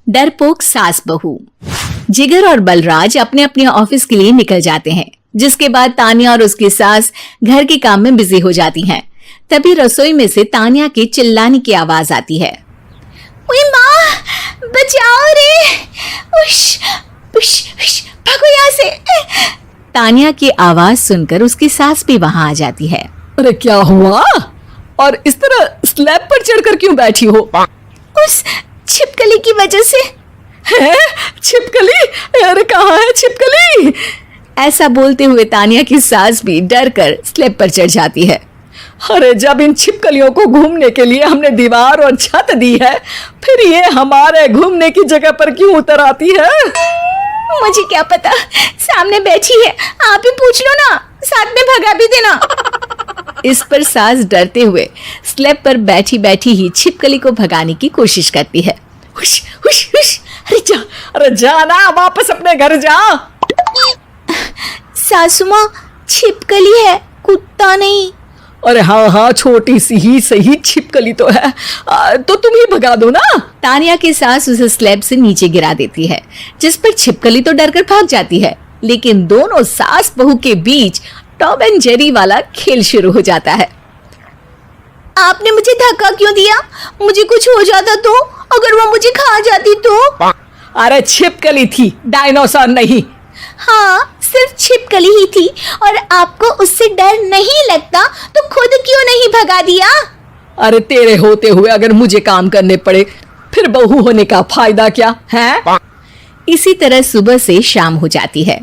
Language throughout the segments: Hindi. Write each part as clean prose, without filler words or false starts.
डरपोक सास बहू। जिगर और बलराज अपने अपने ऑफिस के लिए निकल जाते हैं, जिसके बाद तानिया और उसकी सास घर के काम में बिजी हो जाती हैं। तभी रसोई में से तानिया के चिल्लाने की आवाज आती है। ओए माँ, बचाओ रे! उश, उश, उश, भागो यहाँ से! तानिया की आवाज सुनकर उसकी सास भी वहां आ जाती है। अरे क्या हुआ? और इस तरह स्लैब पर चढ़कर क्यों बैठी हो? उस छिपकली की वजह से। है? छिपकली? अरे कहाँ है छिपकली? ऐसा बोलते हुए तानिया की सास भी डर कर स्लैब पर चढ़ जाती है। अरे जब इन छिपकलियों को घूमने के लिए हमने दीवार और छत दी है, फिर ये हमारे घूमने की जगह पर क्यों उतर आती है? मुझे क्या पता, सामने बैठी है, आप ही पूछ लो ना, साथ में भगा भी देना। इस पर सास डरते हुए स्लैब पर बैठी बैठी ही छिपकली को भगाने की कोशिश करती है। हुश, हुश, हुश, अरे जा ना, वापस अपने घर जा। सासू माँ, छिपकली है, कुत्ता नहीं। अरे हाँ, छोटी सी ही सही छिपकली तो है, तो तुम ही भगा दो ना। तानिया की सास उसे स्लैब से नीचे गिरा देती है, जिस पर छिपकली तो डरकर भाग जाती है। लेकिन दोनों सास बहू के बीच टॉम एंड जेरी वाला खेल शुरू हो जाता है। आपने मुझे धक्का क्यों दिया? मुझे कुछ हो जाता तो? अगर वो मुझे खा जाती तो? अरे छिपकली थी, डायनासोर नहीं। हाँ, सिर्फ छिपकली ही थी, और आपको उससे डर नहीं लगता तो खुद क्यों नहीं भगा दिया? अरे तेरे होते हुए अगर मुझे काम करने पड़े, फिर बहू होने का फायदा क्या है? इसी तरह सुबह से शाम हो जाती है।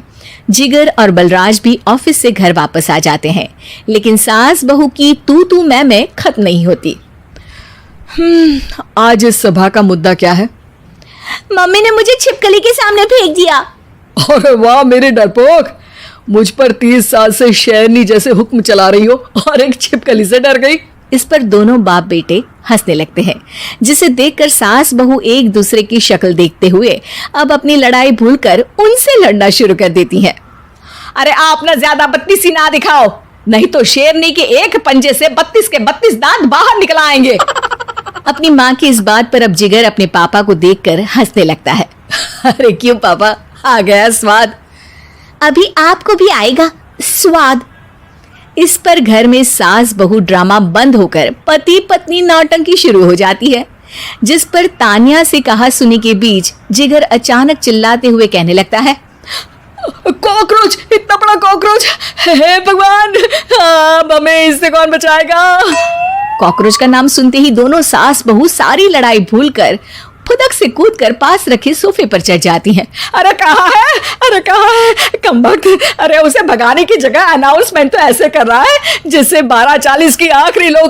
जिगर और बलराज भी ऑफिस से घर वापस आ जाते हैं, लेकिन सास बहू की तू मैं खत्म नहीं होती। आज इस सभा का मुद्दा क्या है? मम्मी ने मुझे छिपकली के सामने फेंक दिया। अरे वाह मेरे डरपोक, मुझ पर 30 साल से शेरनी जैसे हुक्म चला रही हो और एक छिपकली से डर गई। इस पर दोनों बाप बेटे हंसने लगते हैं, जिसे देखकर सास बहू एक दूसरे की शक्ल देखते हुए अब अपनी लड़ाई भूलकर उनसे लड़ना शुरू कर देती हैं। अरे आप ना ज्यादा बत्तीसी ना दिखाओ, नहीं तो शेरनी के एक पंजे से 32 के 32 दांत बाहर निकल आएंगे। अपनी माँ की इस बात पर अब जिगर अपने पापा को देखकर हंसने लगता है। अरे क्यों पापा, आ गया स्वाद? अभी आपको भी आएगा स्वाद। इस पर घर में सास बहू ड्रामा बंद होकर पति पत्नी नौटंकी शुरू हो जाती है, जिस पर तानिया से कहा सुनी के बीच जिगर अचानक चिल्लाते हुए कहने लगता है। कॉकरोच, इतना बड़ा कॉकरोच! हे भगवान, अब हमें इससे कौन बचाएगा? कॉकरोच का नाम सुनते ही दोनों सास बहू सारी लड़ाई भूलकर फुदक से कूदकर पास रखे सोफे पर चढ़ जाती हैं। अरे कहाँ है? अरे कहाँ है कमबख्त? अरे उसे भगाने की जगह अनाउंसमेंट तो ऐसे कर रहा है जिससे 12:40 की आखिरी लोग